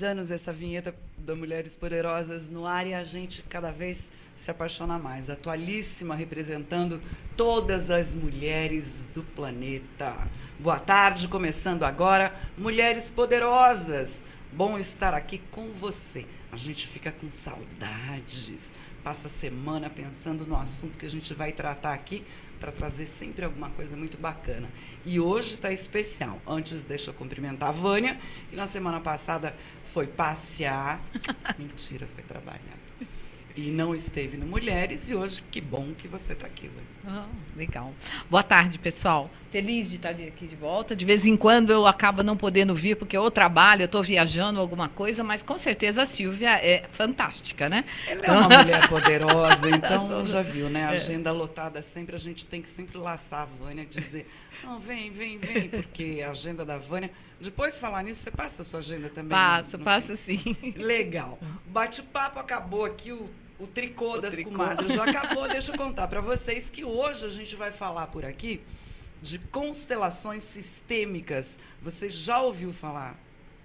10 anos essa vinheta da Mulheres Poderosas no ar e a gente cada vez se apaixona mais. Atualíssima, representando todas as mulheres do planeta. Boa tarde, começando agora, Mulheres Poderosas. Bom estar aqui com você. A gente fica com saudades, passa a semana pensando no assunto que a gente vai tratar aqui para trazer sempre alguma coisa muito bacana. E hoje está especial. Antes, deixa eu cumprimentar a Vânia, que na semana passada foi passear. Mentira, foi trabalhar. E não esteve no Mulheres, e hoje, que bom que você está aqui, Vânia. Oh, legal. Boa tarde, pessoal. Feliz de estar aqui de volta. De vez em quando eu acabo não podendo vir, porque eu trabalho, eu estou viajando alguma coisa, mas com certeza a Silvia é fantástica, né? Ela é uma mulher poderosa, então já viu, né? Agenda lotada sempre, a gente tem que sempre laçar a Vânia, dizer, não, vem, porque a agenda da Vânia... Depois, falar nisso, você passa a sua agenda também? Passo sim. Legal. O bate-papo acabou aqui, o tricô das comadres já acabou. Deixa eu contar para vocês que hoje a gente vai falar por aqui de constelações sistêmicas. Você já ouviu falar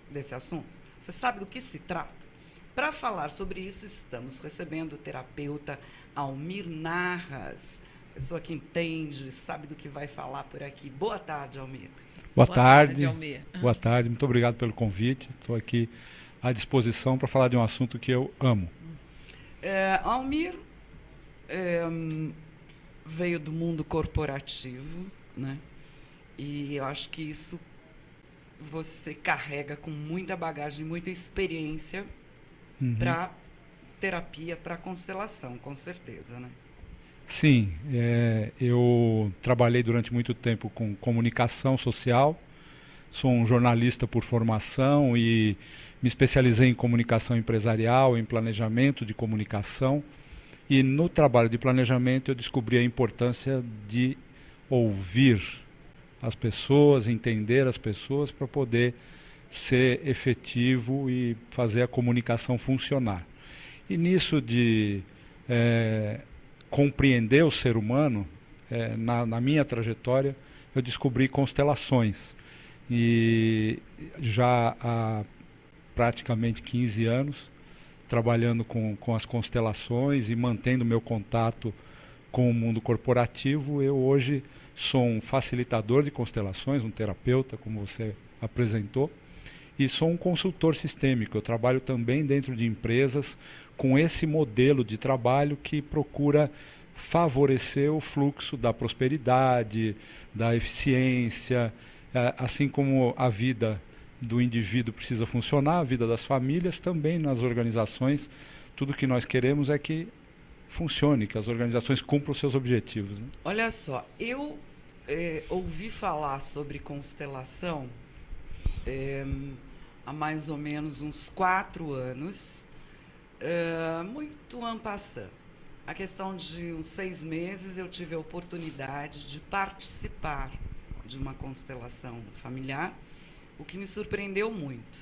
desse assunto? Você sabe do que se trata? Para falar sobre isso, estamos recebendo o terapeuta Almir Narras, pessoa que entende, sabe do que vai falar por aqui. Boa tarde, Almir. Boa tarde, Almir. Boa tarde, muito obrigado pelo convite. Estou aqui à disposição para falar de um assunto que eu amo. Almir veio do mundo corporativo, né? E eu acho que isso você carrega com muita bagagem, muita experiência para terapia, para constelação, com certeza, né? Sim, eu trabalhei durante muito tempo com comunicação social, sou um jornalista por formação e me especializei em comunicação empresarial, em planejamento de comunicação, e no trabalho de planejamento eu descobri a importância de ouvir as pessoas, entender as pessoas para poder ser efetivo e fazer a comunicação funcionar. E nisso de compreender o ser humano, na minha trajetória, eu descobri constelações. E já há praticamente 15 anos, trabalhando com as constelações e mantendo meu contato com o mundo corporativo, eu hoje sou um facilitador de constelações, um terapeuta, como você apresentou, e sou um consultor sistêmico. Eu trabalho também dentro de empresas com esse modelo de trabalho que procura favorecer o fluxo da prosperidade, da eficiência, assim como a vida do indivíduo precisa funcionar, a vida das famílias também nas organizações. Tudo que nós queremos é que funcione, que as organizações cumpram os seus objetivos, né? Olha só, eu ouvi falar sobre constelação há mais ou menos uns 4 anos, muito en passant. A questão de uns 6 meses eu tive a oportunidade de participar de uma constelação familiar, o que me surpreendeu muito.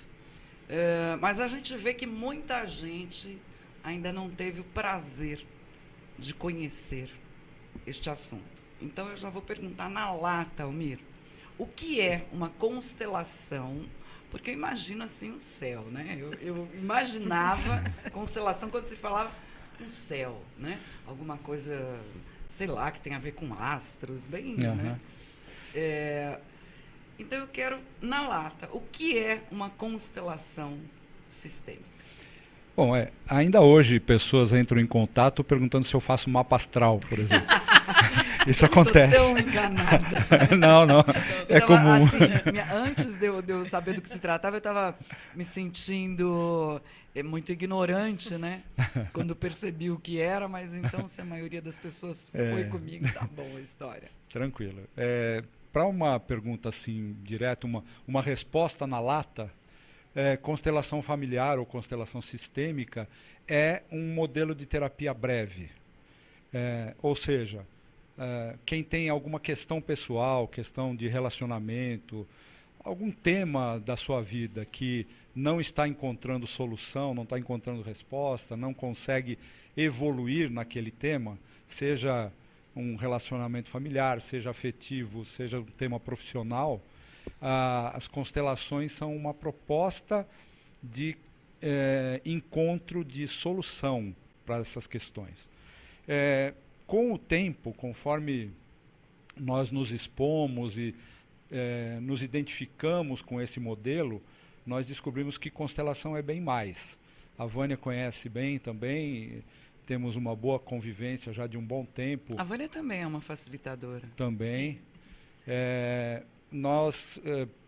Mas a gente vê que muita gente ainda não teve o prazer de conhecer este assunto. Então eu já vou perguntar na lata, Almir, o que é uma constelação? Porque eu imagino assim o céu, né? Eu imaginava constelação quando se falava no céu, né? Alguma coisa, sei lá, que tem a ver com astros, bem, né? Então eu quero, na lata, o que é uma constelação sistêmica? Bom, ainda hoje pessoas entram em contato perguntando se eu faço mapa astral, por exemplo. Isso acontece. Estou tão enganada. Não, é comum. Assim, antes de eu saber do que se tratava, eu estava me sentindo muito ignorante, né? Quando percebi o que era, mas então se a maioria das pessoas foi comigo, tá bom a história. Tranquilo. Para uma pergunta assim, direta, uma resposta na lata, constelação familiar ou constelação sistêmica é um modelo de terapia breve. Ou seja, quem tem alguma questão pessoal, questão de relacionamento, algum tema da sua vida que não está encontrando solução, não está encontrando resposta, não consegue evoluir naquele tema, seja um relacionamento familiar, seja afetivo, seja um tema profissional, as constelações são uma proposta de encontro de solução para essas questões. Com o tempo, conforme nós nos expomos e nos identificamos com esse modelo, nós descobrimos que constelação é bem mais. A Vânia conhece bem também, temos uma boa convivência já de um bom tempo. A Vânia também é uma facilitadora. Também. Nós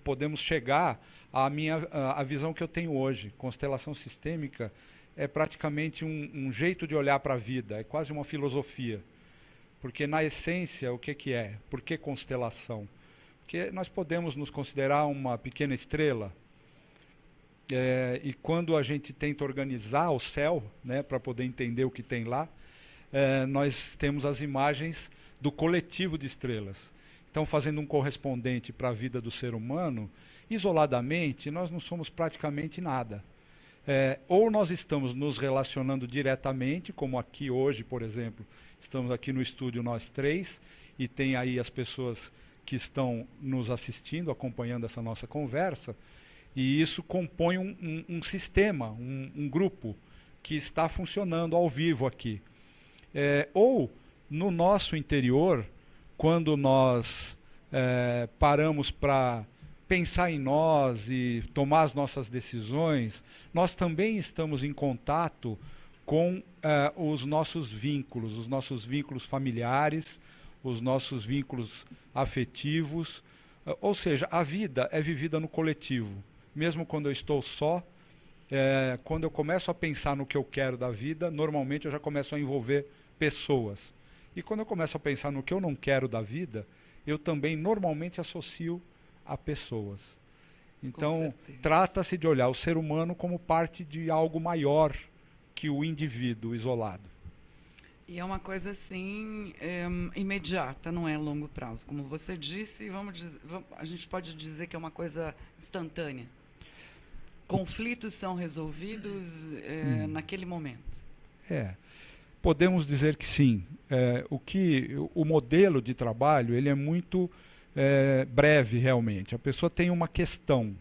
podemos chegar à visão que eu tenho hoje. Constelação sistêmica é praticamente um jeito de olhar para a vida, é quase uma filosofia. Porque, na essência, o que é? Por que constelação? Porque nós podemos nos considerar uma pequena estrela, e quando a gente tenta organizar o céu, né, para poder entender o que tem lá, nós temos as imagens do coletivo de estrelas. Então, fazendo um correspondente para a vida do ser humano, isoladamente, nós não somos praticamente nada. Ou nós estamos nos relacionando diretamente, como aqui hoje, por exemplo, estamos aqui no estúdio nós três, e tem aí as pessoas que estão nos assistindo, acompanhando essa nossa conversa, e isso compõe um sistema, um grupo que está funcionando ao vivo aqui. Ou, no nosso interior, quando nós paramos para pensar em nós e tomar as nossas decisões, nós também estamos em contato com os nossos vínculos familiares, os nossos vínculos afetivos. Ou seja, a vida é vivida no coletivo. Mesmo quando eu estou só, quando eu começo a pensar no que eu quero da vida, normalmente eu já começo a envolver pessoas. E quando eu começo a pensar no que eu não quero da vida, eu também normalmente associo a pessoas. Então, trata-se de olhar o ser humano como parte de algo maior que o indivíduo isolado. E é uma coisa assim, imediata, não é a longo prazo. Como você disse, a gente pode dizer que é uma coisa instantânea. Conflitos são resolvidos naquele momento. Podemos dizer que sim. O modelo de trabalho ele é muito breve, realmente. A pessoa tem uma questão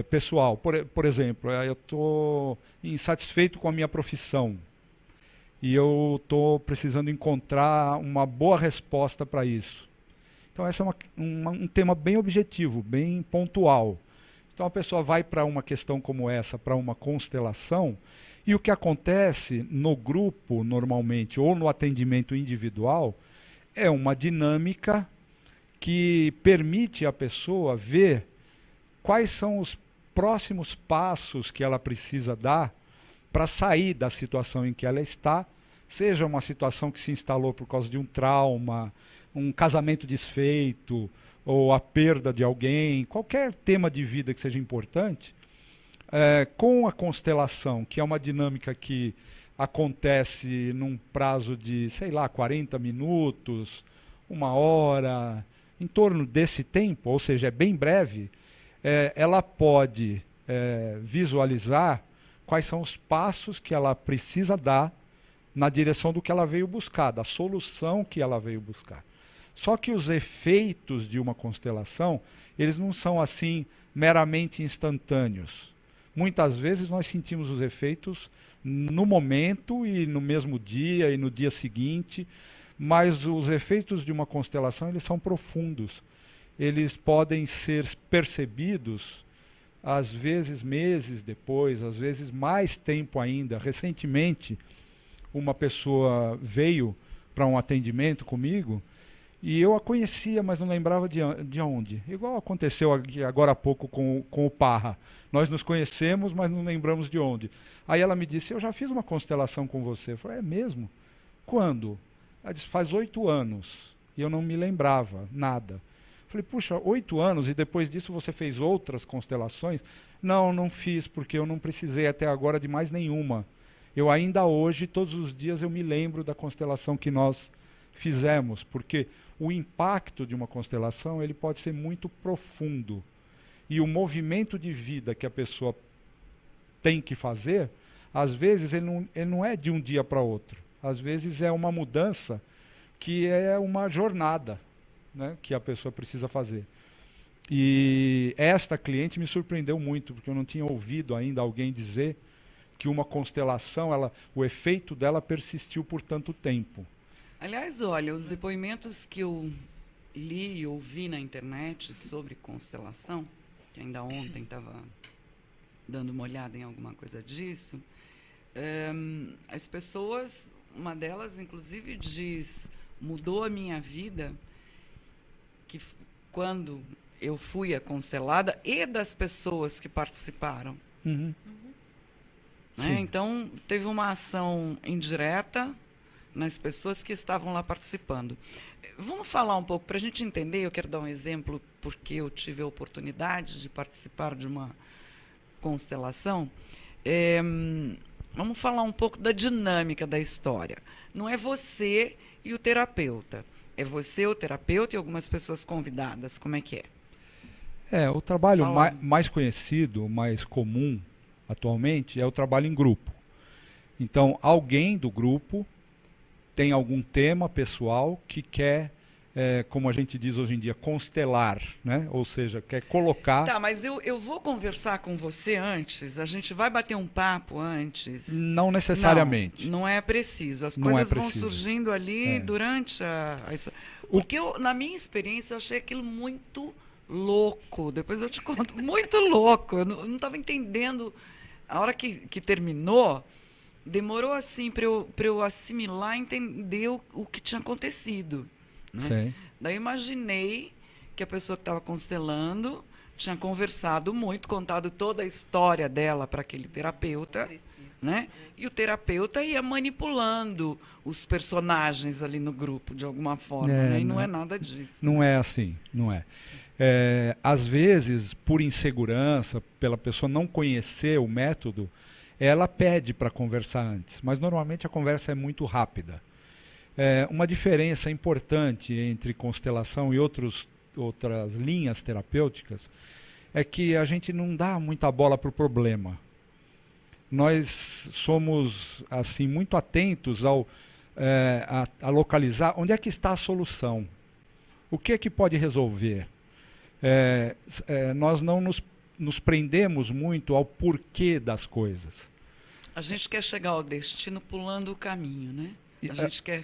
pessoal. Por exemplo, eu estou insatisfeito com a minha profissão e eu estou precisando encontrar uma boa resposta para isso. Então, esse é um tema bem objetivo, bem pontual. Então, a pessoa vai para uma questão como essa, para uma constelação, e o que acontece no grupo, normalmente, ou no atendimento individual, é uma dinâmica que permite à pessoa ver quais são os próximos passos que ela precisa dar para sair da situação em que ela está, seja uma situação que se instalou por causa de um trauma, um casamento desfeito, ou a perda de alguém, qualquer tema de vida que seja importante, com a constelação, que é uma dinâmica que acontece num prazo de, 40 minutos, 1 hora, em torno desse tempo, ou seja, é bem breve, ela pode visualizar quais são os passos que ela precisa dar na direção do que ela veio buscar, da solução que ela veio buscar. Só que os efeitos de uma constelação, eles não são assim meramente instantâneos. Muitas vezes nós sentimos os efeitos no momento e no mesmo dia e no dia seguinte, mas os efeitos de uma constelação, eles são profundos. Eles podem ser percebidos, às vezes meses depois, às vezes mais tempo ainda. Recentemente, uma pessoa veio para um atendimento comigo, e eu a conhecia, mas não lembrava de onde. Igual aconteceu agora há pouco com o Parra. Nós nos conhecemos, mas não lembramos de onde. Aí ela me disse, eu já fiz uma constelação com você. Eu falei, é mesmo? Quando? Ela disse, faz 8 anos. E eu não me lembrava nada. Eu falei, puxa, 8 anos e depois disso você fez outras constelações? Não, não fiz, porque eu não precisei até agora de mais nenhuma. Eu ainda hoje, todos os dias, eu me lembro da constelação que nós fizemos, porque o impacto de uma constelação ele pode ser muito profundo. E o movimento de vida que a pessoa tem que fazer, às vezes ele não é de um dia para outro. Às vezes é uma mudança que é uma jornada, né, que a pessoa precisa fazer. E esta cliente me surpreendeu muito, porque eu não tinha ouvido ainda alguém dizer que uma constelação, o efeito dela persistiu por tanto tempo. Aliás, olha, os depoimentos que eu li e ouvi na internet sobre constelação, que ainda ontem estava dando uma olhada em alguma coisa disso, as pessoas, uma delas inclusive diz, mudou a minha vida, que quando eu fui a constelada, e das pessoas que participaram. Uhum. Né? Então, teve uma ação indireta nas pessoas que estavam lá participando. Vamos falar um pouco, para a gente entender, eu quero dar um exemplo, porque eu tive a oportunidade de participar de uma constelação. Vamos falar um pouco da dinâmica da história. Não é você e o terapeuta. É você, o terapeuta e algumas pessoas convidadas. Como é que é? O trabalho mais conhecido, mais comum atualmente é o trabalho em grupo. Então, alguém do grupo tem algum tema pessoal que quer, como a gente diz hoje em dia, constelar, né? Ou seja, quer colocar... Tá, mas eu vou conversar com você antes, a gente vai bater um papo antes. Não necessariamente. Não é preciso, as Não coisas é vão preciso. surgindo ali durante a... Porque na minha experiência, eu achei aquilo muito louco, depois eu te conto, muito louco, eu não estava entendendo, a hora que terminou, demorou assim para eu assimilar, entender o que tinha acontecido. Né? Daí imaginei que a pessoa que estava constelando tinha conversado muito, contado toda a história dela para aquele terapeuta, né? E o terapeuta ia manipulando os personagens ali no grupo, de alguma forma. Né? E não é nada disso. Não é assim, não é. Às vezes, por insegurança, pela pessoa não conhecer o método, ela pede para conversar antes, mas normalmente a conversa é muito rápida. Uma diferença importante entre constelação e outras linhas terapêuticas é que a gente não dá muita bola para o problema. Nós somos assim muito atentos a localizar onde é que está a solução. O que é que pode resolver? Nós não nos prendemos muito ao porquê das coisas. A gente quer chegar ao destino pulando o caminho, né? A gente quer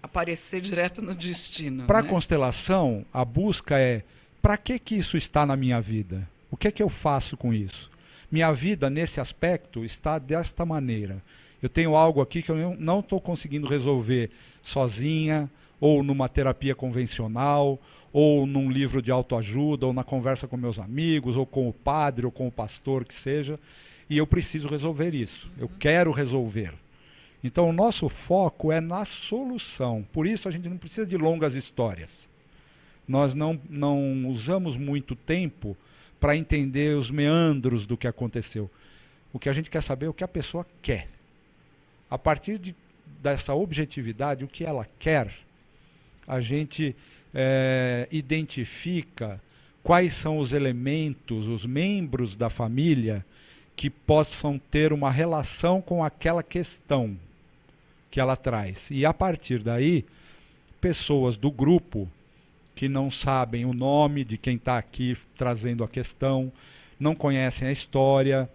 aparecer direto no destino. Para a né? constelação, a busca é: para que isso está na minha vida? O que é que eu faço com isso? Minha vida, nesse aspecto, está desta maneira. Eu tenho algo aqui que eu não estou conseguindo resolver sozinha, ou numa terapia convencional, ou num livro de autoajuda, ou na conversa com meus amigos, ou com o padre, ou com o pastor, que seja, e eu preciso resolver isso. Eu quero resolver. Então, o nosso foco é na solução. Por isso, a gente não precisa de longas histórias. Nós não usamos muito tempo para entender os meandros do que aconteceu. O que a gente quer saber é o que a pessoa quer. A partir dessa objetividade, o que ela quer, a gente identifica quais são os elementos, os membros da família que possam ter uma relação com aquela questão que ela traz. E a partir daí, pessoas do grupo que não sabem o nome de quem está aqui trazendo a questão, não conhecem a história,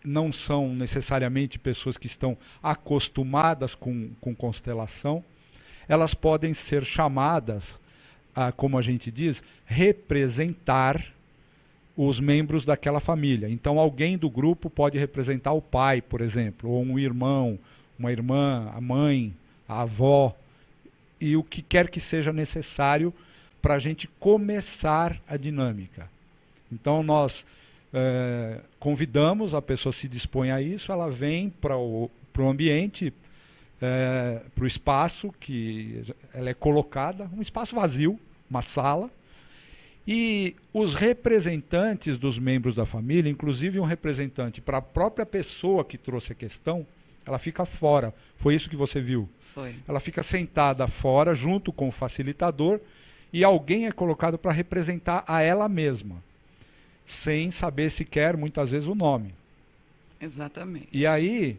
não são necessariamente pessoas que estão acostumadas com constelação, elas podem ser chamadas a, como a gente diz, representar os membros daquela família. Então, alguém do grupo pode representar o pai, por exemplo, ou um irmão, uma irmã, a mãe, a avó, e o que quer que seja necessário para a gente começar a dinâmica. Então, nós convidamos, a pessoa se dispõe a isso, ela vem para o ambiente, para o espaço que ela é colocada, um espaço vazio, uma sala, e os representantes dos membros da família, inclusive um representante para a própria pessoa que trouxe a questão, ela fica fora. Foi isso que você viu? Foi. Ela fica sentada fora, junto com o facilitador, e alguém é colocado para representar a ela mesma, sem saber sequer, muitas vezes, o nome. Exatamente. E aí,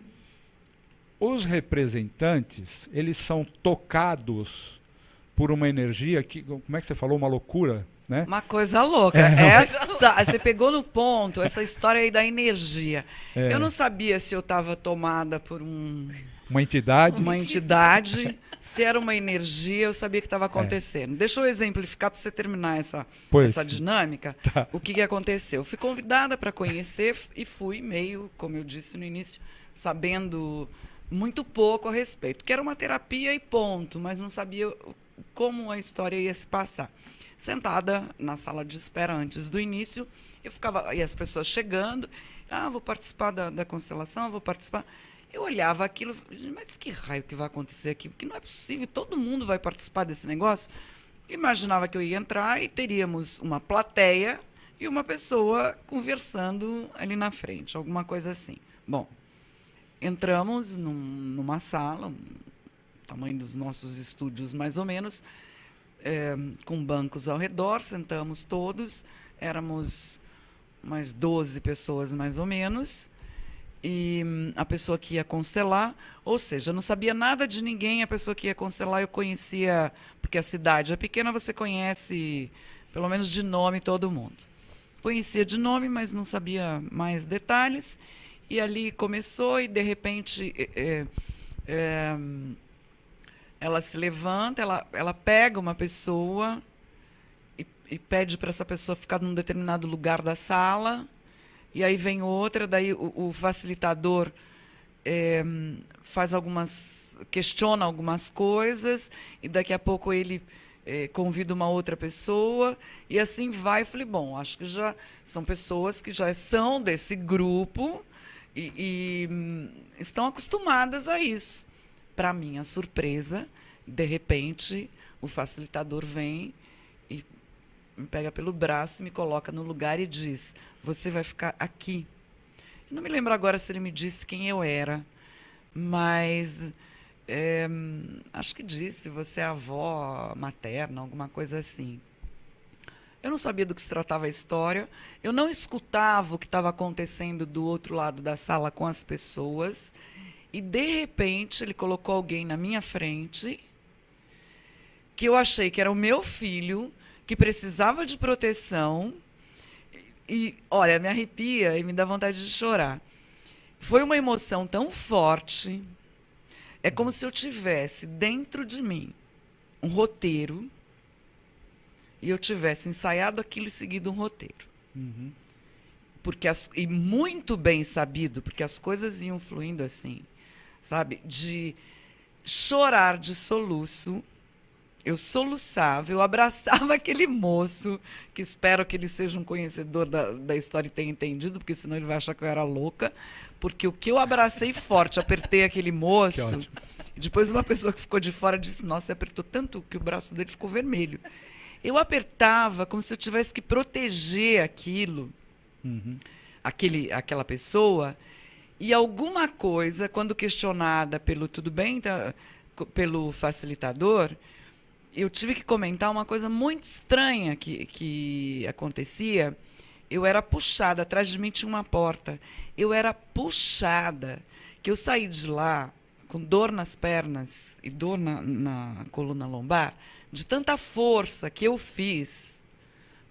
os representantes, eles são tocados por uma energia que, como é que você falou, uma loucura, né? Uma coisa louca. Você pegou no ponto, essa história aí da energia. Eu não sabia se eu estava tomada por uma entidade. Uma entidade, se era uma energia, eu sabia que estava acontecendo. Deixa eu exemplificar para você terminar essa dinâmica. Tá. O que aconteceu? Eu fui convidada para conhecer e fui meio, como eu disse no início, sabendo muito pouco a respeito. Que era uma terapia e ponto, mas não sabia como a história ia se passar. Sentada na sala de espera antes do início, eu ficava, e as pessoas chegando, vou participar da constelação, vou participar. Eu olhava aquilo, mas que raio que vai acontecer aqui? Porque não é possível, todo mundo vai participar desse negócio. Imaginava que eu ia entrar e teríamos uma plateia e uma pessoa conversando ali na frente, alguma coisa assim. Bom, entramos numa sala, tamanho dos nossos estúdios mais ou menos, com bancos ao redor, sentamos todos, éramos umas 12 pessoas mais ou menos, e a pessoa que ia constelar, ou seja, eu não sabia nada de ninguém, a pessoa que ia constelar eu conhecia, porque a cidade é pequena, você conhece, pelo menos de nome, todo mundo. Conhecia de nome, mas não sabia mais detalhes, e ali começou, e de repente ela se levanta, ela pega uma pessoa e pede para essa pessoa ficar num determinado lugar da sala. E aí vem outra, daí o facilitador questiona algumas coisas, e daqui a pouco ele convida uma outra pessoa, e assim vai. Eu falei, bom, acho que já são pessoas que já são desse grupo e estão acostumadas a isso. Para minha surpresa, de repente, o facilitador vem e me pega pelo braço, me coloca no lugar e diz, você vai ficar aqui. Eu não me lembro agora se ele me disse quem eu era, mas acho que disse, você é avó materna, alguma coisa assim. Eu não sabia do que se tratava a história, eu não escutava o que estava acontecendo do outro lado da sala com as pessoas, e, de repente, ele colocou alguém na minha frente, que eu achei que era o meu filho, que precisava de proteção. E, olha, me arrepia e me dá vontade de chorar. Foi uma emoção tão forte. É como se eu tivesse dentro de mim um roteiro e eu tivesse ensaiado aquilo e seguido um roteiro. Uhum. E muito bem sabido, porque as coisas iam fluindo assim, sabe? De chorar de soluço. Eu soluçava, eu abraçava aquele moço, que espero que ele seja um conhecedor da história e tenha entendido, porque senão ele vai achar que eu era louca. Porque o que eu abracei forte, apertei aquele moço, e depois uma pessoa que ficou de fora disse, nossa, você apertou tanto que o braço dele ficou vermelho. Eu apertava como se eu tivesse que proteger aquilo, aquela pessoa, e alguma coisa, quando questionada pelo tudo bem, pelo facilitador, eu tive que comentar uma coisa muito estranha que acontecia. Eu era puxada, atrás de mim tinha uma porta. Eu era puxada, que eu saí de lá com dor nas pernas e dor na coluna lombar, de tanta força que eu fiz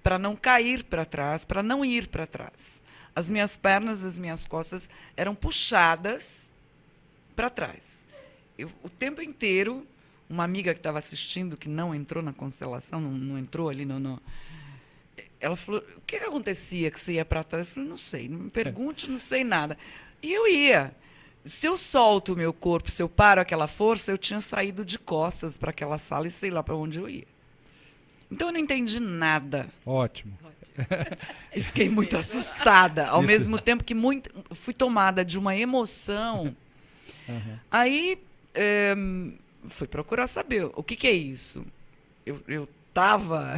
para não cair para trás, para não ir para trás. As minhas pernas, as minhas costas eram puxadas para trás. O tempo inteiro, uma amiga que estava assistindo, que não entrou na constelação, não entrou ali, ela falou, o que acontecia que você ia para trás? Eu falei, não sei, não me pergunte, não sei nada. E eu ia. Se eu solto o meu corpo, se eu paro aquela força, eu tinha saído de costas para aquela sala e sei lá para onde eu ia. Então eu não entendi nada. Ótimo. E fiquei muito assustada, ao mesmo tempo que fui tomada de uma emoção. Aí fui procurar saber o que é isso. Eu estava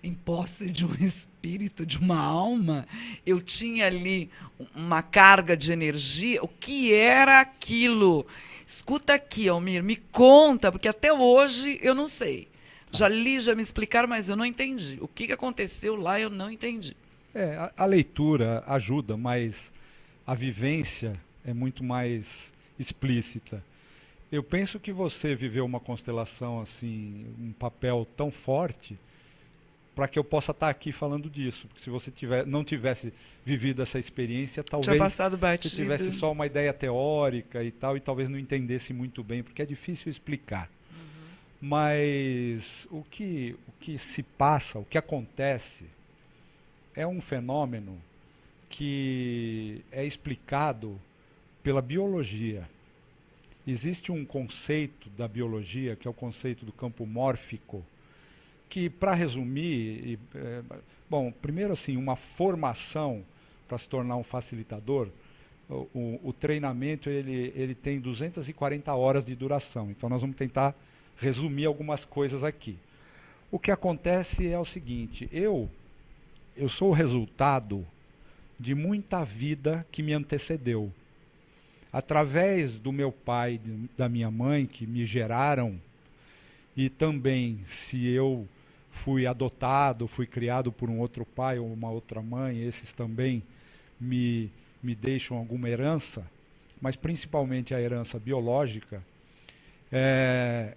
em posse de um espírito, de uma alma, eu tinha ali uma carga de energia. O que era aquilo? Escuta aqui, Almir, me conta, porque até hoje eu não sei. Já li, já me explicaram, mas eu não entendi. O que aconteceu lá, eu não entendi. A leitura ajuda, mas a vivência é muito mais explícita. Eu penso que você viveu uma constelação assim, um papel tão forte, para que eu possa estar aqui falando disso. Porque se você não tivesse vivido essa experiência, Tinha talvez passado você batido. tivesse só uma ideia teórica e tal, e talvez não entendesse muito bem, porque é difícil explicar. Mas o que se passa, o que acontece, é um fenômeno que é explicado pela biologia. Existe um conceito da biologia, que é o conceito do campo mórfico, que, para resumir, bom, primeiro assim, uma formação para se tornar um facilitador, o treinamento ele tem 240 horas de duração. Então nós vamos tentar resumir algumas coisas aqui. O que acontece é o seguinte: eu sou o resultado de muita vida que me antecedeu. Através do meu pai e da minha mãe, que me geraram, e também se eu fui adotado, fui criado por um outro pai ou uma outra mãe, esses também me deixam alguma herança, mas principalmente a herança biológica.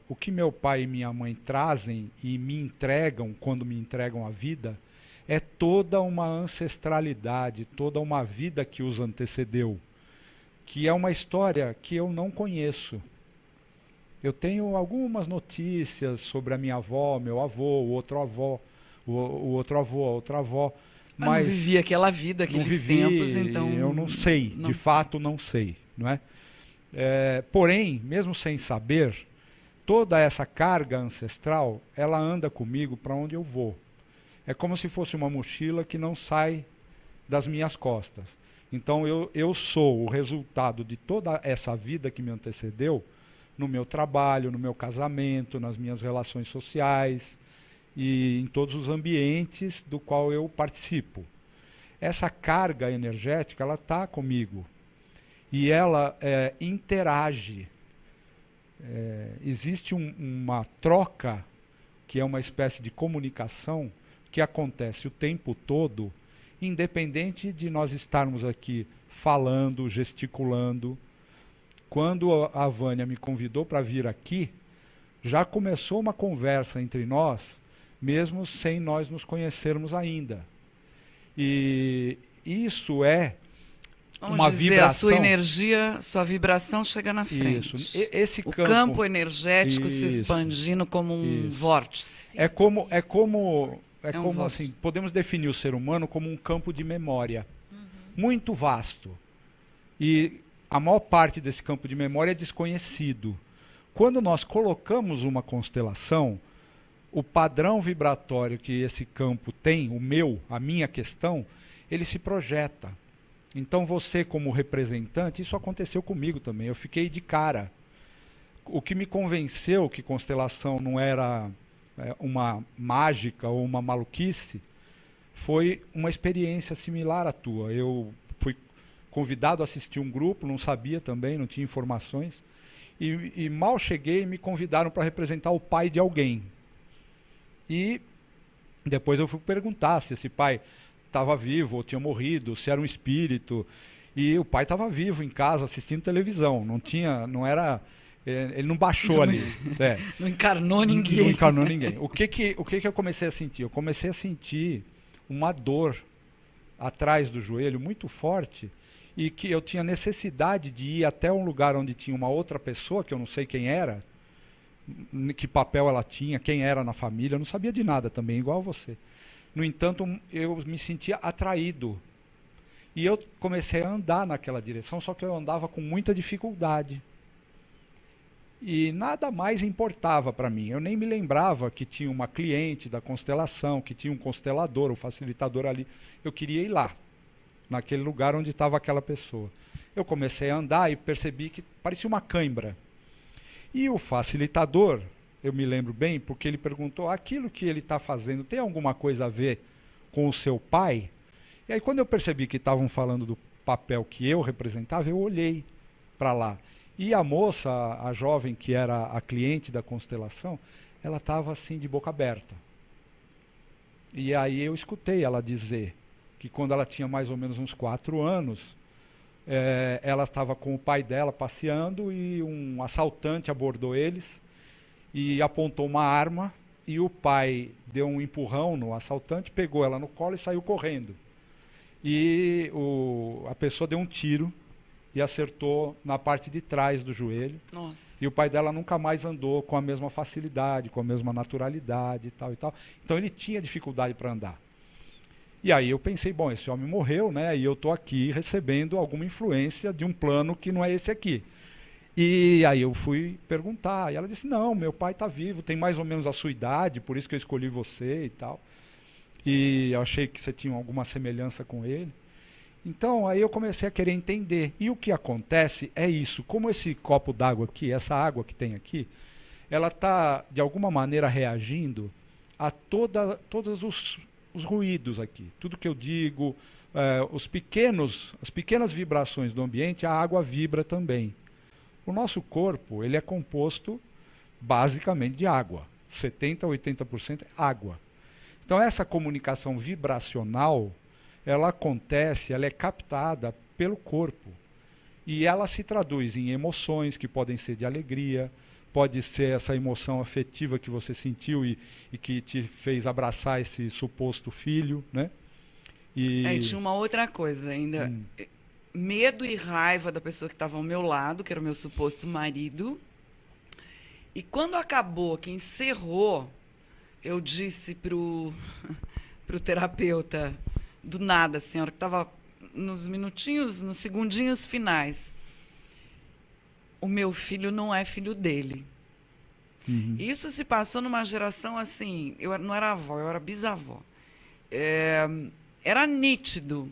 O que meu pai e minha mãe trazem e me entregam, quando me entregam a vida, é toda uma ancestralidade, toda uma vida que os antecedeu, que é uma história que eu não conheço. Eu tenho algumas notícias sobre a minha avó, meu avô, o outro avô, a outra avó, Mas não vivi aquela vida, aqueles tempos, então... Eu não sei, de fato não sei, não é? Porém, mesmo sem saber, toda essa carga ancestral, ela anda comigo para onde eu vou. É como se fosse uma mochila que não sai das minhas costas. Então eu sou o resultado de toda essa vida que me antecedeu, no meu trabalho, no meu casamento, nas minhas relações sociais e em todos os ambientes do qual eu participo. Essa carga energética, ela está comigo e ela interage. Existe uma troca, que é uma espécie de comunicação, que acontece o tempo todo, independente de nós estarmos aqui falando, gesticulando. Quando a Vânia me convidou para vir aqui, já começou uma conversa entre nós, mesmo sem nós nos conhecermos ainda. E isso é uma vibração. A sua energia, sua vibração chega na frente. Isso. Esse o campo energético se expandindo como um vórtice. É como vórtice. Assim, podemos definir o ser humano como um campo de memória, muito vasto. E a maior parte desse campo de memória é desconhecido. Quando nós colocamos uma constelação, o padrão vibratório que esse campo tem, a minha questão, ele se projeta. Então você, como representante, isso aconteceu comigo também, eu fiquei de cara. O que me convenceu que constelação não era uma mágica ou uma maluquice, foi uma experiência similar à tua. Eu fui convidado a assistir um grupo, não sabia também, não tinha informações, e mal cheguei, me convidaram para representar o pai de alguém. E depois eu fui perguntar se esse pai estava vivo ou tinha morrido, se era um espírito. E o pai estava vivo em casa assistindo televisão, ele não baixou ali. Não encarnou ninguém. Não encarnou ninguém. O que eu comecei a sentir? Eu comecei a sentir uma dor atrás do joelho muito forte, e que eu tinha necessidade de ir até um lugar onde tinha uma outra pessoa, que eu não sei quem era, que papel ela tinha, quem era na família, eu não sabia de nada também, igual você. No entanto, eu me sentia atraído. E eu comecei a andar naquela direção, só que eu andava com muita dificuldade. E nada mais importava para mim. Eu nem me lembrava que tinha uma cliente da constelação, que tinha um constelador, um facilitador ali. Eu queria ir lá, naquele lugar onde estava aquela pessoa. Eu comecei a andar e percebi que parecia uma cãibra. E o facilitador, eu me lembro bem, porque ele perguntou: aquilo que ele está fazendo tem alguma coisa a ver com o seu pai? E aí, quando eu percebi que estavam falando do papel que eu representava, eu olhei para lá. E a moça, a jovem que era a cliente da constelação, ela estava assim de boca aberta. E aí eu escutei ela dizer que quando ela tinha mais ou menos uns 4 anos, ela estava com o pai dela passeando e um assaltante abordou eles e apontou uma arma e o pai deu um empurrão no assaltante, pegou ela no colo e saiu correndo. E a pessoa deu um tiro e acertou na parte de trás do joelho. Nossa. E o pai dela nunca mais andou com a mesma facilidade, com a mesma naturalidade e tal e tal. Então ele tinha dificuldade para andar. E aí eu pensei, bom, esse homem morreu, né? E eu estou aqui recebendo alguma influência de um plano que não é esse aqui. E aí eu fui perguntar, e ela disse, não, meu pai está vivo, tem mais ou menos a sua idade, por isso que eu escolhi você e tal. E eu achei que você tinha alguma semelhança com ele. Então, aí eu comecei a querer entender. E o que acontece é isso. Como esse copo d'água aqui, essa água que tem aqui, ela está, de alguma maneira, reagindo a todos os ruídos aqui. Tudo que eu digo, as pequenas vibrações do ambiente, a água vibra também. O nosso corpo, ele é composto basicamente de água. 70% a 80% é água. Então, essa comunicação vibracional, ela acontece, ela é captada pelo corpo. E ela se traduz em emoções que podem ser de alegria, pode ser essa emoção afetiva que você sentiu e que te fez abraçar esse suposto filho, né? E tinha uma outra coisa ainda. Medo e raiva da pessoa que estava ao meu lado, que era o meu suposto marido. E quando acabou, que encerrou, eu disse pro terapeuta, do nada, a senhora que estava nos minutinhos, nos segundinhos finais, o meu filho não é filho dele. Uhum. Isso se passou numa geração assim, eu não era avó, eu era bisavó. Era nítido.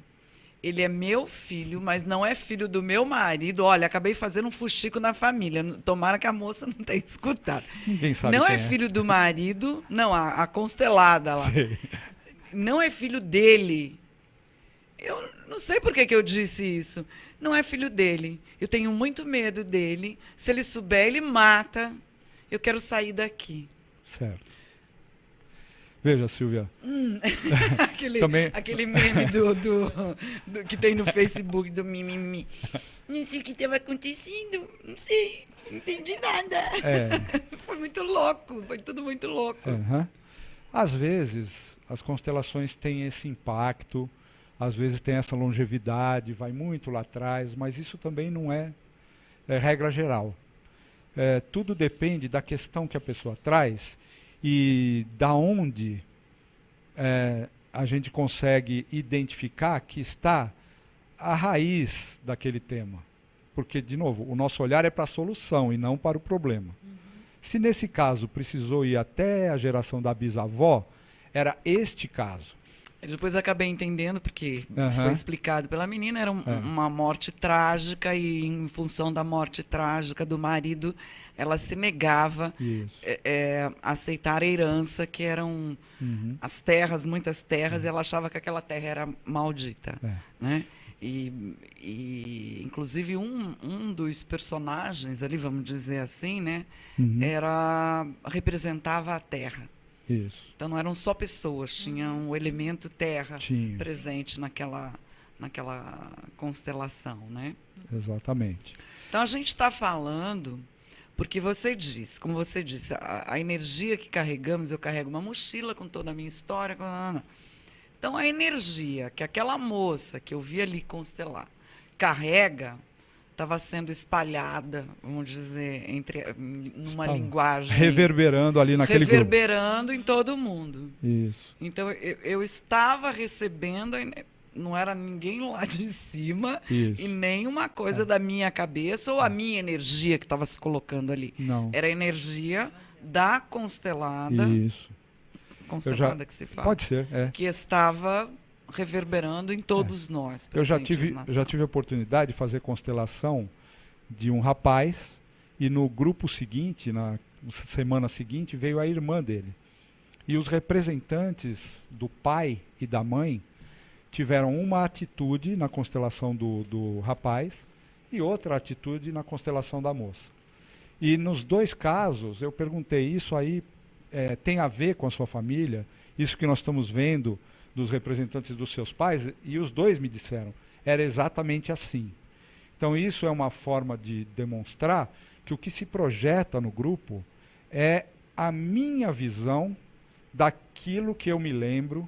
Ele é meu filho, mas não é filho do meu marido. Olha, acabei fazendo um fuxico na família. Tomara que a moça não tenha escutado. Ninguém sabe não quem é filho do marido, não, a constelada lá. Sei. Não é filho dele. Eu não sei por que eu disse isso. Não é filho dele. Eu tenho muito medo dele. Se ele souber, ele mata. Eu quero sair daqui. Certo. Veja, Silvia. Aquele meme do que tem no Facebook do mimimi. Não sei o que estava acontecendo. Não sei. Não entendi nada. Foi muito louco. Foi tudo muito louco. Uhum. Às vezes, as constelações têm esse impacto. Às vezes tem essa longevidade, vai muito lá atrás, mas isso também não é regra geral. Tudo depende da questão que a pessoa traz e da onde a gente consegue identificar que está a raiz daquele tema. Porque, de novo, o nosso olhar é para a solução e não para o problema. Uhum. Se nesse caso precisou ir até a geração da bisavó, era este caso. Depois eu acabei entendendo, porque foi explicado pela menina, era uma morte trágica e em função da morte trágica do marido, ela se negava a aceitar a herança, que eram as terras, muitas terras, e ela achava que aquela terra era maldita. Né? E inclusive, um dos personagens ali, vamos dizer assim, né, representava a terra. Isso. Então não eram só pessoas, tinha um elemento terra presente naquela constelação, né? Exatamente. Então a gente está falando, porque como você disse, a energia que carregamos, eu carrego uma mochila com toda a minha história. Então a energia que aquela moça que eu vi ali constelar carrega, estava sendo espalhada, vamos dizer, numa linguagem... Reverberando ali naquele grupo. Reverberando em todo mundo. Isso. Então, eu estava recebendo, não era ninguém lá de cima, e nem uma coisa da minha cabeça ou a minha energia que estava se colocando ali. Não. Era a energia da constelada. Isso. Constelada que se fala. Pode ser, Que estava reverberando em todos nós. Eu já tive a oportunidade de fazer constelação de um rapaz e no grupo seguinte, na semana seguinte, veio a irmã dele. E os representantes do pai e da mãe tiveram uma atitude na constelação do rapaz e outra atitude na constelação da moça. E nos dois casos, eu perguntei, isso aí tem a ver com a sua família? Isso que nós estamos vendo dos representantes dos seus pais, e os dois me disseram, era exatamente assim. Então isso é uma forma de demonstrar que o que se projeta no grupo é a minha visão daquilo que eu me lembro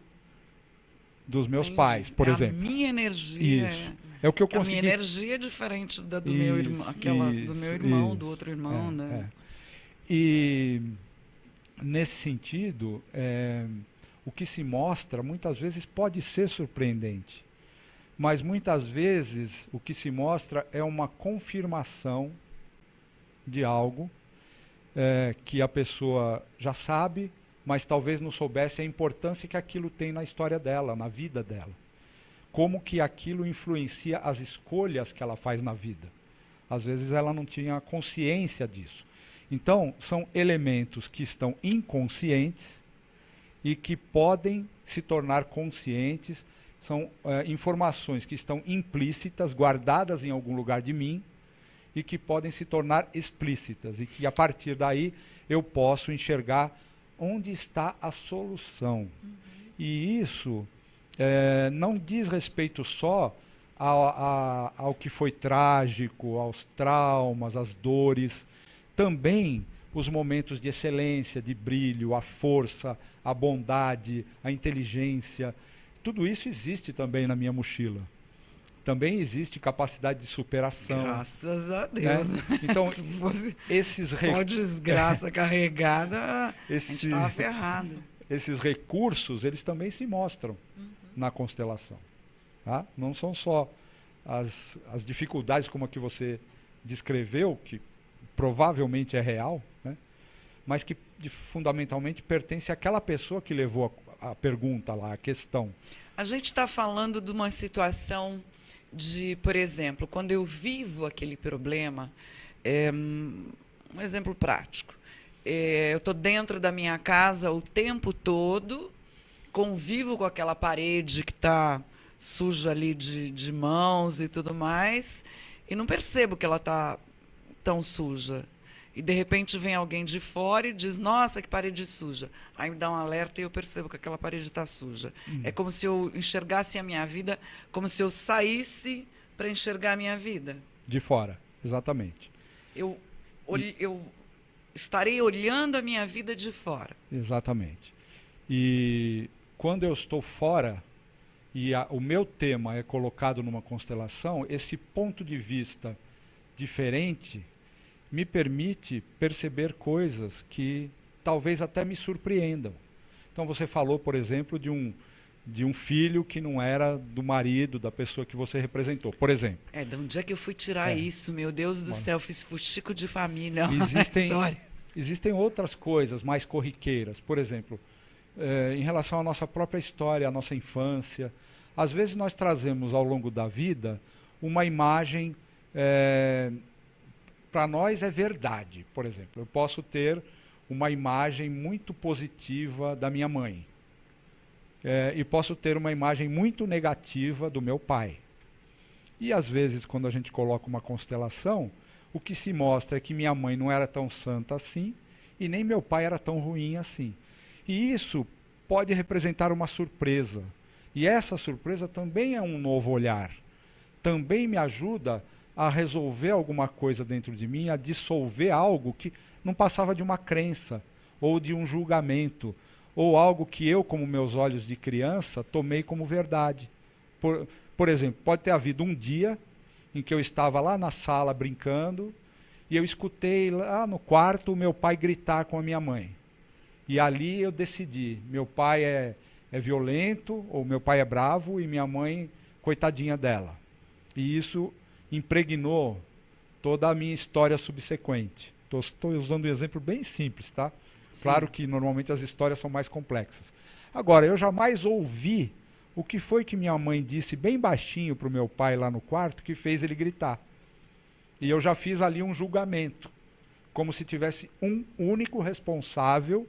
dos meus Entendi. pais, por exemplo. A minha energia. Isso. É o que eu A minha consegui. energia é diferente da do meu irmão, do meu irmão, do outro irmão, né? E nesse sentido, o que se mostra muitas vezes pode ser surpreendente, mas muitas vezes o que se mostra é uma confirmação de algo que a pessoa já sabe, mas talvez não soubesse a importância que aquilo tem na história dela, na vida dela. Como que aquilo influencia as escolhas que ela faz na vida. Às vezes ela não tinha consciência disso. Então, são elementos que estão inconscientes e que podem se tornar conscientes, são informações que estão implícitas, guardadas em algum lugar de mim, e que podem se tornar explícitas, e que a partir daí eu posso enxergar onde está a solução. E isso não diz respeito só ao que foi trágico, aos traumas, às dores, também os momentos de excelência, de brilho, a força, a bondade, a inteligência. Tudo isso existe também na minha mochila. Também existe capacidade de superação. Graças a Deus. Né? Então, se fosse esses só desgraça carregada, a gente estava ferrado. Esses recursos, eles também se mostram na constelação. Tá? Não são só as dificuldades como a que você descreveu, que provavelmente é real, né? Mas que fundamentalmente pertence àquela pessoa que levou a pergunta lá, a questão. A gente está falando de uma situação de, por exemplo, quando eu vivo aquele problema, um exemplo prático. Eu estou dentro da minha casa o tempo todo, convivo com aquela parede que está suja ali de mãos e tudo mais, e não percebo que ela está tão suja. E, de repente, vem alguém de fora e diz, nossa, que parede suja. Aí me dá um alerta e eu percebo que aquela parede está suja. É como se eu enxergasse a minha vida, como se eu saísse para enxergar a minha vida. De fora, exatamente. Eu estarei olhando a minha vida de fora. Exatamente. E quando eu estou fora e o meu tema é colocado numa constelação, esse ponto de vista diferente me permite perceber coisas que talvez até me surpreendam. Então você falou, por exemplo, de um filho que não era do marido, da pessoa que você representou, por exemplo. De onde é que eu fui tirar isso? Meu Deus do céu, fiz fuxico de família. Existem outras coisas mais corriqueiras. Por exemplo, em relação à nossa própria história, à nossa infância. Às vezes nós trazemos ao longo da vida uma imagem... para nós é verdade, por exemplo. Eu posso ter uma imagem muito positiva da minha mãe. E posso ter uma imagem muito negativa do meu pai. E às vezes, quando a gente coloca uma constelação, o que se mostra é que minha mãe não era tão santa assim, e nem meu pai era tão ruim assim. E isso pode representar uma surpresa. E essa surpresa também é um novo olhar. Também me ajuda a resolver alguma coisa dentro de mim, a dissolver algo que não passava de uma crença, ou de um julgamento, ou algo que eu, como meus olhos de criança, tomei como verdade. Por exemplo, pode ter havido um dia em que eu estava lá na sala brincando, e eu escutei lá no quarto o meu pai gritar com a minha mãe. E ali eu decidi, meu pai é violento, ou meu pai é bravo, e minha mãe, coitadinha dela. E isso impregnou toda a minha história subsequente. Estou usando um exemplo bem simples, tá? Sim. Claro que normalmente as histórias são mais complexas. Agora, eu jamais ouvi o que foi que minha mãe disse bem baixinho para o meu pai lá no quarto que fez ele gritar. E eu já fiz ali um julgamento, como se tivesse um único responsável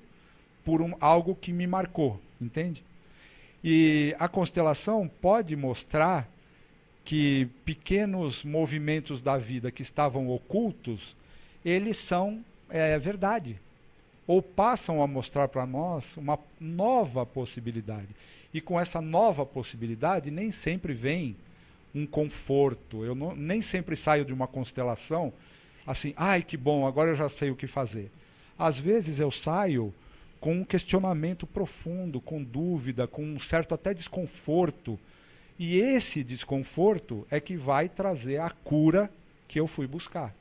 por algo que me marcou, entende? E a constelação pode mostrar que pequenos movimentos da vida que estavam ocultos, eles são verdade. Ou passam a mostrar para nós uma nova possibilidade. E com essa nova possibilidade, nem sempre vem um conforto. Eu nem sempre saio de uma constelação assim, ai que bom, agora eu já sei o que fazer. Às vezes eu saio com um questionamento profundo, com dúvida, com um certo até desconforto. E esse desconforto é que vai trazer a cura que eu fui buscar.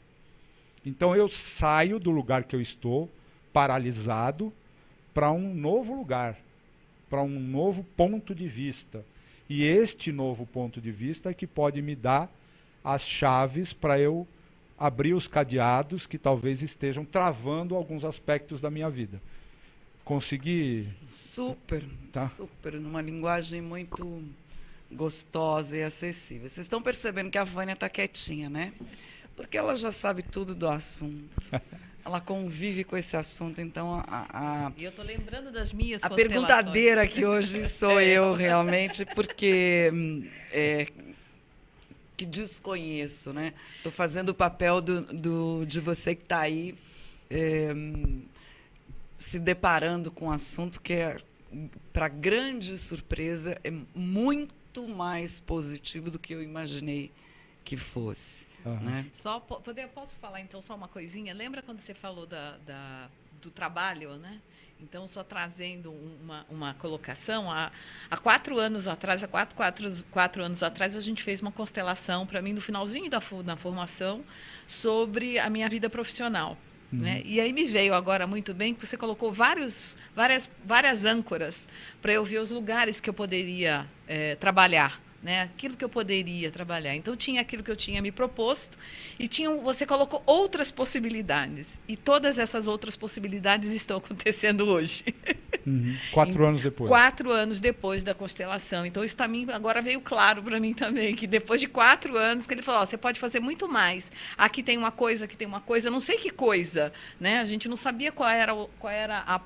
Então eu saio do lugar que eu estou, paralisado, para um novo lugar, para um novo ponto de vista. E este novo ponto de vista é que pode me dar as chaves para eu abrir os cadeados que talvez estejam travando alguns aspectos da minha vida. Consegui? Super, Tá. super, numa linguagem muito gostosa e acessível. Vocês estão percebendo que a Vânia está quietinha, né? Porque ela já sabe tudo do assunto. Ela convive com esse assunto, então E eu estou lembrando das minhas a constelações. perguntadeira aqui hoje sou eu realmente, porque que desconheço, né? Estou fazendo o papel de você que está aí se deparando com um assunto que é, para grande surpresa, é muito mais positivo do que eu imaginei que fosse. Né? Posso falar então só uma coisinha? Lembra quando você falou do trabalho, né? Então, só trazendo uma colocação, há 4 anos atrás, quatro anos atrás, a gente fez uma constelação para mim no finalzinho da formação sobre a minha vida profissional. Né? E aí me veio agora muito bem que você colocou várias âncoras para eu ver os lugares que eu poderia trabalhar. Né? Aquilo que eu poderia trabalhar. Então, tinha aquilo que eu tinha me proposto e você colocou outras possibilidades. E todas essas outras possibilidades estão acontecendo hoje. 4 anos depois. 4 anos depois da constelação. Então, isso também agora veio claro para mim também, que depois de 4 anos, que ele falou, você pode fazer muito mais. Aqui tem uma coisa, não sei que coisa. Né? A gente não sabia qual era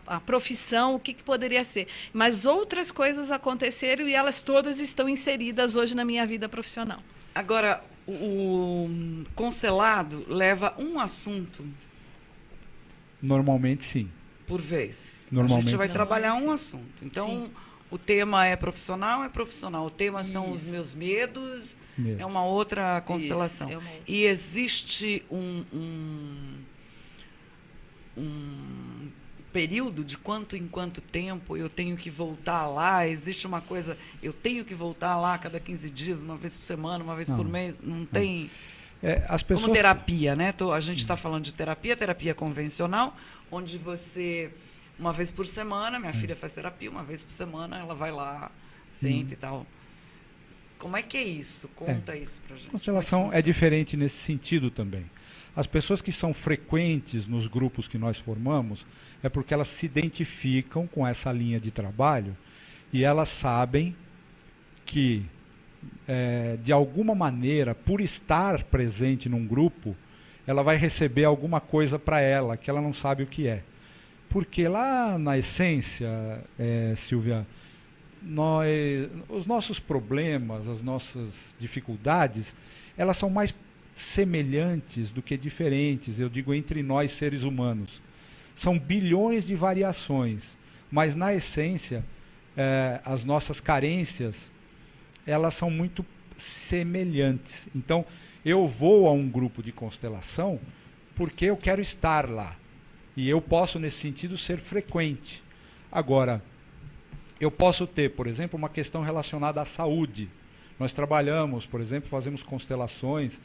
a profissão, o que poderia ser. Mas outras coisas aconteceram e elas todas estão inseridas hoje na minha vida profissional. Agora, o constelado leva um assunto? Normalmente, sim. Por vez. Normalmente, a gente vai sim. trabalhar um assunto. Então, o tema é profissional. O tema são os meus medos. É uma outra constelação. E existe um período de quanto em quanto tempo eu tenho que voltar lá? Existe uma coisa, eu tenho que voltar lá a cada 15 dias, uma vez por semana, uma vez por mês? Não tem... As pessoas... Como terapia, né? A gente está falando de terapia convencional, onde você, uma vez por semana, minha filha faz terapia, uma vez por semana ela vai lá, senta e tal. Como é que é isso? Conta isso pra gente. A constelação é diferente nesse sentido também. As pessoas que são frequentes nos grupos que nós formamos é porque elas se identificam com essa linha de trabalho e elas sabem que, de alguma maneira, por estar presente num grupo, ela vai receber alguma coisa para ela que ela não sabe o que é. Porque lá na essência, Silvia, os nossos problemas, as nossas dificuldades, elas são mais semelhantes do que diferentes, eu digo, entre nós seres humanos. São bilhões de variações, mas na essência, as nossas carências, elas são muito semelhantes. Então, eu vou a um grupo de constelação porque eu quero estar lá. E eu posso, nesse sentido, ser frequente. Agora, eu posso ter, por exemplo, uma questão relacionada à saúde. Nós trabalhamos, por exemplo, fazemos constelações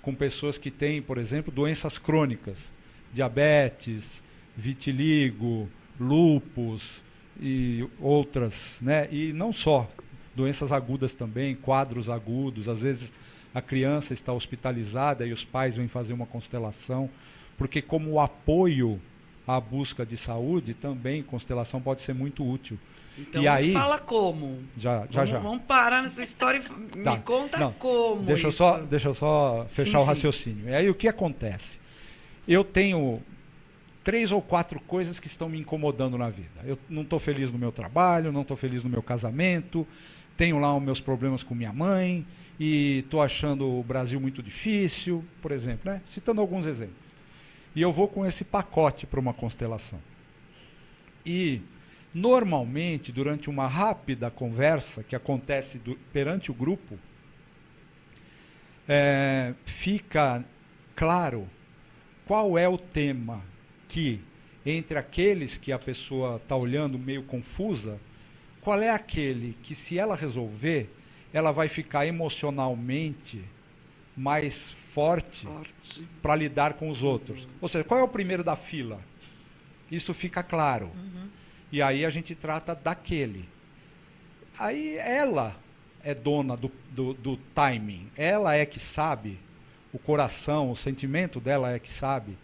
com pessoas que têm, por exemplo, doenças crônicas, diabetes, vitiligo, lúpus e outras, né? E não só, doenças agudas também, quadros agudos, às vezes a criança está hospitalizada e os pais vêm fazer uma constelação, porque como apoio à busca de saúde, também constelação pode ser muito útil. Então, e aí, fala como. Já. Vamos parar nessa história e me conta como. Deixa eu só fechar o raciocínio. E aí o que acontece? Eu tenho 3 ou 4 coisas que estão me incomodando na vida. Eu não estou feliz no meu trabalho, não estou feliz no meu casamento, tenho lá os meus problemas com minha mãe e estou achando o Brasil muito difícil, por exemplo, né? Citando alguns exemplos. E eu vou com esse pacote para uma constelação. E normalmente, durante uma rápida conversa que acontece perante o grupo, fica claro qual é o tema que, entre aqueles que a pessoa está olhando meio confusa, qual é aquele que, se ela resolver, ela vai ficar emocionalmente mais forte para lidar com os outros. Ou seja, qual é o primeiro da fila? Isso fica claro. E aí a gente trata daquele. Aí ela é dona do timing. Ela é que sabe, o coração, o sentimento dela é que sabe,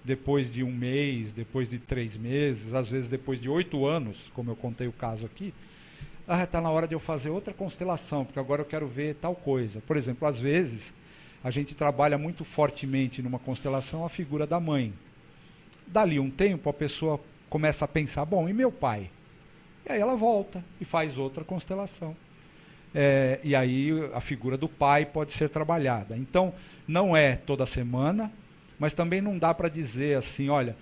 depois de 1 mês, depois de 3 meses, às vezes depois de 8 anos, como eu contei o caso aqui, está na hora de eu fazer outra constelação, porque agora eu quero ver tal coisa. Por exemplo, às vezes, a gente trabalha muito fortemente numa constelação a figura da mãe. Dali um tempo, a pessoa começa a pensar, bom, e meu pai? E aí ela volta e faz outra constelação. E aí a figura do pai pode ser trabalhada. Então, não é toda semana, mas também não dá para dizer assim, olha,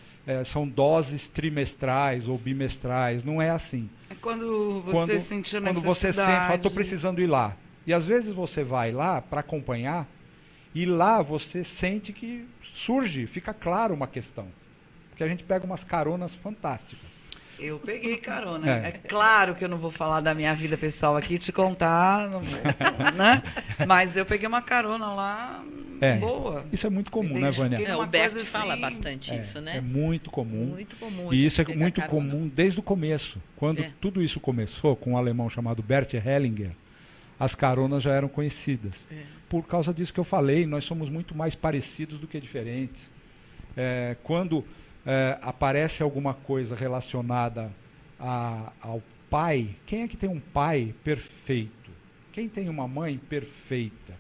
são doses trimestrais ou bimestrais, não é assim. É quando você sentir a necessidade. Quando você sente, fala, estou precisando ir lá. E às vezes você vai lá para acompanhar, e lá você sente que surge, fica claro uma questão. Porque a gente pega umas caronas fantásticas. Eu peguei carona. É claro que eu não vou falar da minha vida pessoal aqui e te contar, não vou, né? Mas eu peguei uma carona lá boa. Isso é muito comum, né, Vânia? O Bert fala bastante isso, né? É muito comum. Muito comum. E isso é muito comum desde o começo. Quando tudo isso começou com um alemão chamado Bert Hellinger, as caronas já eram conhecidas. Por causa disso que eu falei, nós somos muito mais parecidos do que diferentes. Quando aparece alguma coisa relacionada ao pai, quem é que tem um pai perfeito? Quem tem uma mãe perfeita?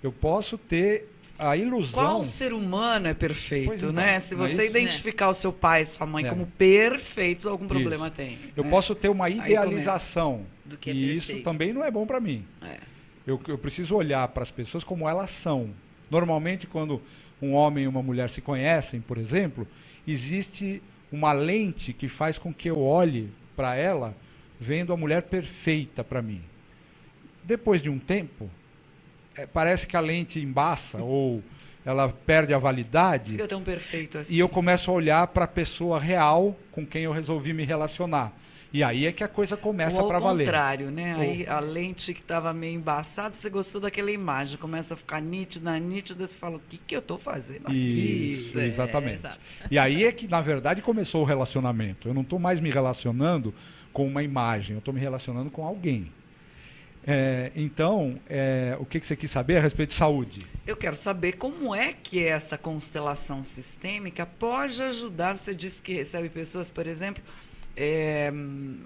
Eu posso ter a ilusão... Qual ser humano é perfeito, então, né? Se você identificar o seu pai e sua mãe como perfeitos, algum problema tem. Eu posso ter uma idealização, do que e isso também não é bom para mim. Eu preciso olhar para as pessoas como elas são. Normalmente, quando um homem e uma mulher se conhecem, por exemplo, existe uma lente que faz com que eu olhe para ela vendo a mulher perfeita para mim. Depois de um tempo, parece que a lente embaça ou ela perde a validade. Fica tão perfeito assim. E eu começo a olhar para a pessoa real com quem eu resolvi me relacionar. E aí é que a coisa começa para valer. Ao contrário, né? Aí a lente que estava meio embaçada, você gostou daquela imagem, começa a ficar nítida, você fala, o que eu estou fazendo aqui? Isso, exatamente. E aí é que, na verdade, começou o relacionamento. Eu não estou mais me relacionando com uma imagem, eu estou me relacionando com alguém. Então, o que você quis saber a respeito de saúde? Eu quero saber como é que essa constelação sistêmica pode ajudar. Você disse que recebe pessoas, por exemplo...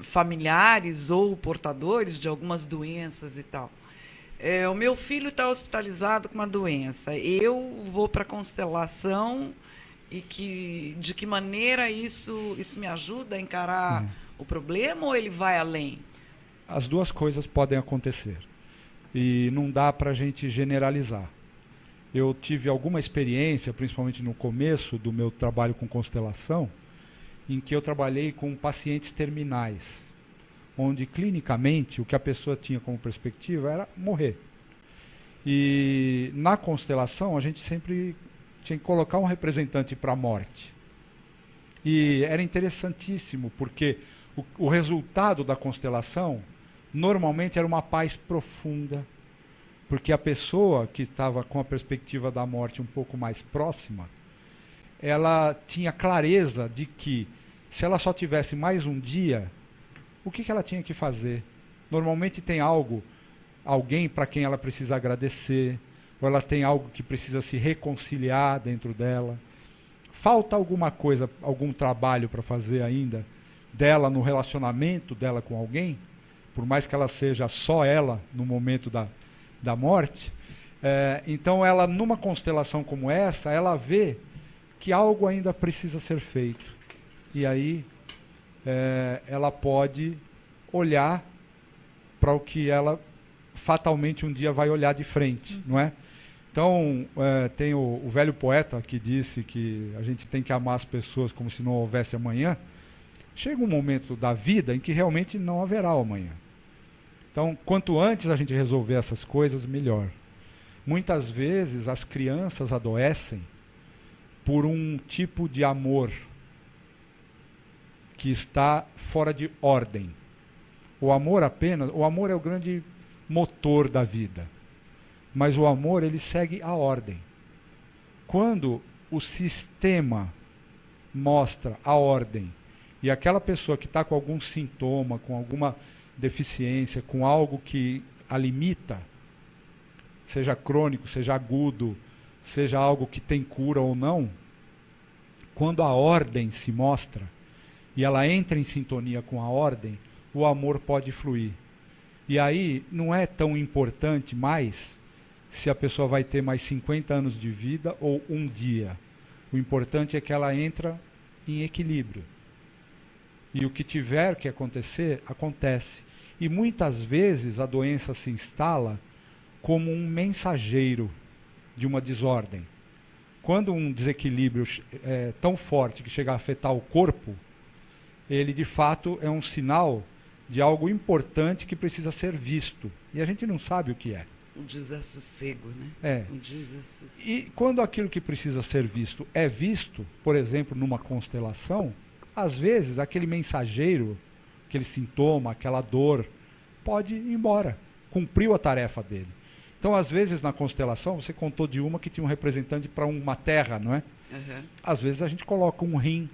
familiares ou portadores de algumas doenças e tal. O meu filho está hospitalizado com uma doença. Eu vou para a constelação e de que maneira isso me ajuda a encarar o problema ou ele vai além? As duas coisas podem acontecer. E não dá para a gente generalizar. Eu tive alguma experiência, principalmente no começo do meu trabalho com constelação, em que eu trabalhei com pacientes terminais, onde clinicamente o que a pessoa tinha como perspectiva era morrer. E na constelação a gente sempre tinha que colocar um representante para a morte. E era interessantíssimo, porque o resultado da constelação normalmente era uma paz profunda, porque a pessoa que estava com a perspectiva da morte um pouco mais próxima, ela tinha clareza de que, se ela só tivesse mais um dia, o que ela tinha que fazer? Normalmente tem alguém para quem ela precisa agradecer, ou ela tem algo que precisa se reconciliar dentro dela. Falta alguma coisa, algum trabalho para fazer ainda dela no relacionamento dela com alguém, por mais que ela seja só ela no momento da morte. Então ela, numa constelação como essa, ela vê que algo ainda precisa ser feito. E aí ela pode olhar para o que ela fatalmente um dia vai olhar de frente, não é? Então, tem o velho poeta que disse que a gente tem que amar as pessoas como se não houvesse amanhã. Chega um momento da vida em que realmente não haverá amanhã. Então, quanto antes a gente resolver essas coisas, melhor. Muitas vezes as crianças adoecem por um tipo de amor que está fora de ordem. O amor é o grande motor da vida. Mas o amor, ele segue a ordem. Quando o sistema mostra a ordem e aquela pessoa que está com algum sintoma, com alguma deficiência, com algo que a limita, seja crônico, seja agudo, seja algo que tem cura ou não, quando a ordem se mostra e ela entra em sintonia com a ordem, o amor pode fluir. E aí não é tão importante mais se a pessoa vai ter mais 50 anos de vida ou um dia. O importante é que ela entra em equilíbrio. E o que tiver que acontecer, acontece. E muitas vezes a doença se instala como um mensageiro de uma desordem. Quando um desequilíbrio é tão forte que chega a afetar o corpo, ele de fato é um sinal de algo importante que precisa ser visto. E a gente não sabe o que é. Um desassossego, né? É. Um desassossego. E quando aquilo que precisa ser visto é visto, por exemplo, numa constelação, às vezes aquele mensageiro, aquele sintoma, aquela dor, pode ir embora. Cumpriu a tarefa dele. Então, às vezes, na constelação, você contou de uma que tinha um representante para uma terra, não é? Uhum. Às vezes a gente coloca um rim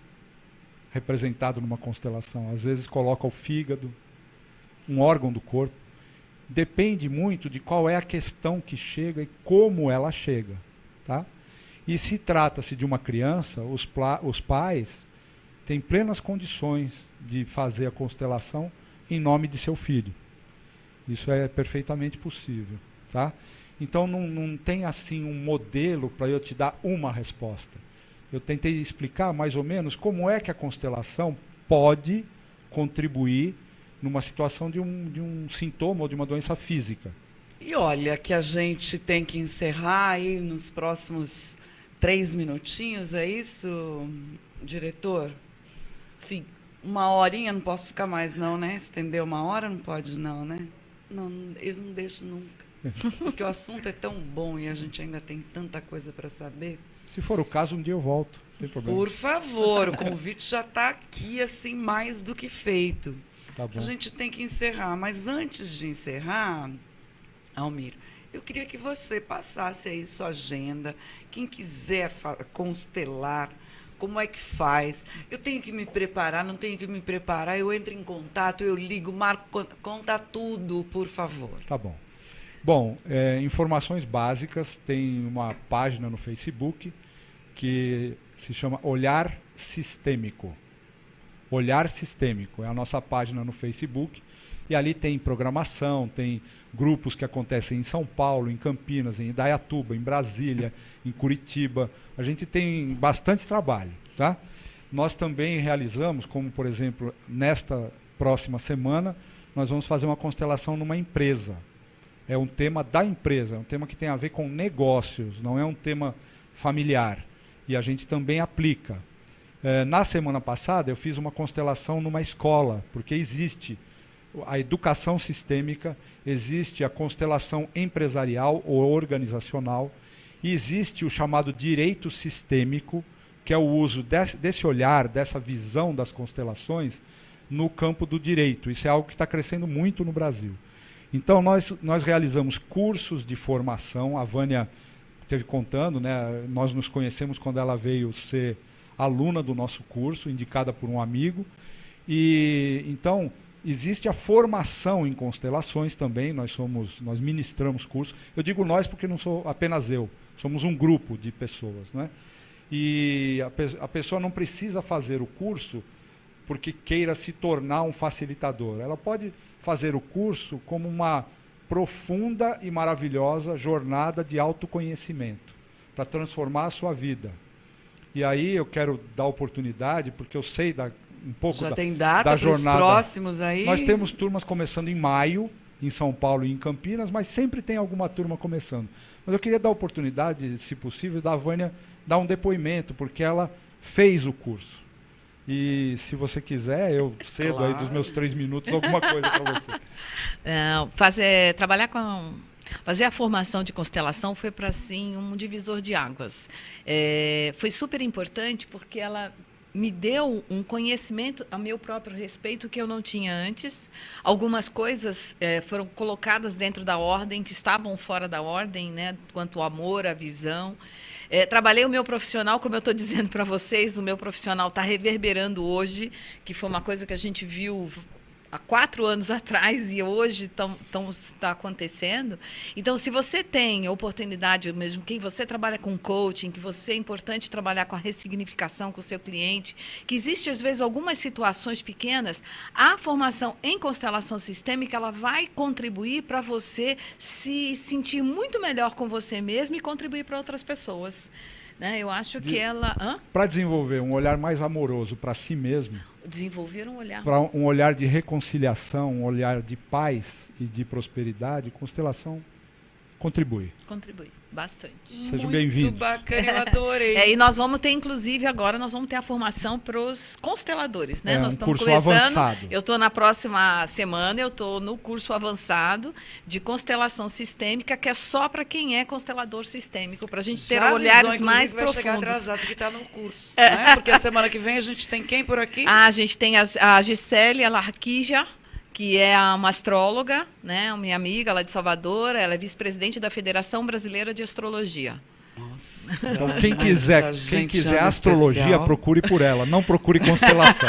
representado numa constelação. Às vezes coloca o fígado, um órgão do corpo. Depende muito de qual é a questão que chega e como ela chega. Tá? E se trata-se de uma criança, os pais têm plenas condições de fazer a constelação em nome de seu filho. Isso é perfeitamente possível. Tá? Então não tem assim um modelo para eu te dar uma resposta. Eu tentei explicar mais ou menos como é que a constelação pode contribuir numa situação de um sintoma ou de uma doença física. E olha que a gente tem que encerrar aí nos próximos 3 minutinhos, é isso, diretor? Sim. 1 horinha, não posso ficar mais não, né? Estender 1 hora não pode não, né? Não, eles não deixam nunca. Porque o assunto é tão bom e a gente ainda tem tanta coisa para saber. Se for o caso, um dia eu volto, não tem problema. Por favor, o convite já está aqui, assim, mais do que feito. Tá bom. A gente tem que encerrar, mas antes de encerrar, Almir, eu queria que você passasse aí sua agenda. Quem quiser constelar, como é que faz? Eu tenho que me preparar, não tenho que me preparar, eu entro em contato, eu ligo, marco, conta tudo, por favor. Tá bom. Bom, informações básicas, tem uma página no Facebook que se chama Olhar Sistêmico. Olhar Sistêmico é a nossa página no Facebook e ali tem programação, tem grupos que acontecem em São Paulo, em Campinas, em Indaiatuba, em Brasília, em Curitiba. A gente tem bastante trabalho, tá? Nós também realizamos, como por exemplo, nesta próxima semana, nós vamos fazer uma constelação numa empresa. É um tema da empresa, é um tema que tem a ver com negócios, não é um tema familiar. E a gente também aplica. Na semana passada, eu fiz uma constelação numa escola, porque existe a educação sistêmica, existe a constelação empresarial ou organizacional, e existe o chamado direito sistêmico, que é o uso desse olhar, dessa visão das constelações no campo do direito. Isso é algo que está crescendo muito no Brasil. Então, nós realizamos cursos de formação. A Vânia esteve contando, né? Nós nos conhecemos quando ela veio ser aluna do nosso curso, indicada por um amigo. E então, existe a formação em constelações também. Nós ministramos cursos. Eu digo nós porque não sou apenas eu. Somos um grupo de pessoas, né? E a pessoa não precisa fazer o curso porque queira se tornar um facilitador. Ela pode fazer o curso como uma profunda e maravilhosa jornada de autoconhecimento para transformar a sua vida. E aí eu quero dar oportunidade, porque eu sei um pouco já tem data da jornada. Próximos aí? Nós temos turmas começando em maio, em São Paulo e em Campinas, mas sempre tem alguma turma começando. Mas eu queria dar a oportunidade, se possível, da Vânia dar um depoimento, porque ela fez o curso. E se você quiser, eu cedo aí dos meus 3 minutos alguma coisa para você. Trabalhar com Fazer a formação de constelação foi para assim um divisor de águas. Foi super importante porque ela me deu um conhecimento a meu próprio respeito que eu não tinha antes. Algumas coisas foram colocadas dentro da ordem que estavam fora da ordem, né? Quanto ao amor, a visão. Trabalhei o meu profissional, como eu estou dizendo para vocês, o meu profissional está reverberando hoje, que foi uma coisa que a gente viu há 4 anos atrás e hoje está acontecendo. Então, se você tem a oportunidade, mesmo que você trabalha com coaching, que você é importante trabalhar com a ressignificação com o seu cliente, que existe, às vezes, algumas situações pequenas, a formação em constelação sistêmica ela vai contribuir para você se sentir muito melhor com você mesmo e contribuir para outras pessoas. Né? Eu acho que ela... Para desenvolver um olhar mais amoroso para si mesmo, desenvolver um olhar. Para um olhar de reconciliação, um olhar de paz e de prosperidade, constelação contribui. Contribui bastante. Sejam bem-vindos. Muito bacana, eu adorei. E nós vamos ter, inclusive, agora nós vamos ter a formação para os consteladores, né? Nós estamos curso começando. Avançado. Eu estou na próxima semana, eu estou no curso avançado de constelação sistêmica, que é só para quem é constelador sistêmico, para a gente ter olhares mais profundos. Vai chegar atrasado que está no curso, né? Porque a semana que vem a gente tem quem por aqui? A gente tem a Gisele Alarquija, que é uma astróloga, né, minha amiga lá de Salvador, ela é vice-presidente da Federação Brasileira de Astrologia. Nossa. Então, quem quiser astrologia, especial. Procure por ela, não procure constelação.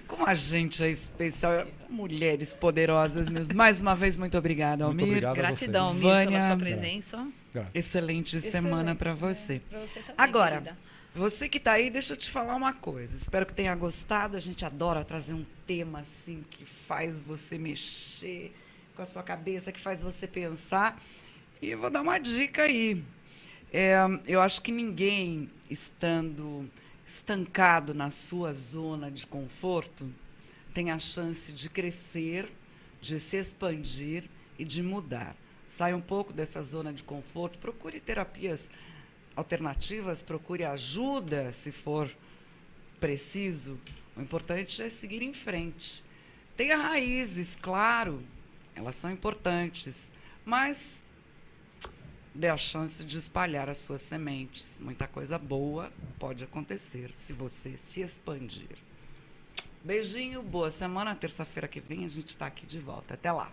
Como a gente é especial, mulheres poderosas mesmo. Mais uma vez, muito obrigada, Almir. Muito obrigado. Gratidão, Almir, pela sua presença. Excelente semana para você. Pra você também, agora, querida. Você que está aí, deixa eu te falar uma coisa. Espero que tenha gostado. A gente adora trazer um tema assim que faz você mexer com a sua cabeça, que faz você pensar. E eu vou dar uma dica aí. Eu acho que ninguém, estando estancado na sua zona de conforto, tem a chance de crescer, de se expandir e de mudar. Saia um pouco dessa zona de conforto, procure terapias alternativas, procure ajuda, se for preciso. O importante é seguir em frente. Tenha raízes, claro, elas são importantes, mas dê a chance de espalhar as suas sementes. Muita coisa boa pode acontecer se você se expandir. Beijinho, boa semana. Terça-feira que vem a gente está aqui de volta. Até lá.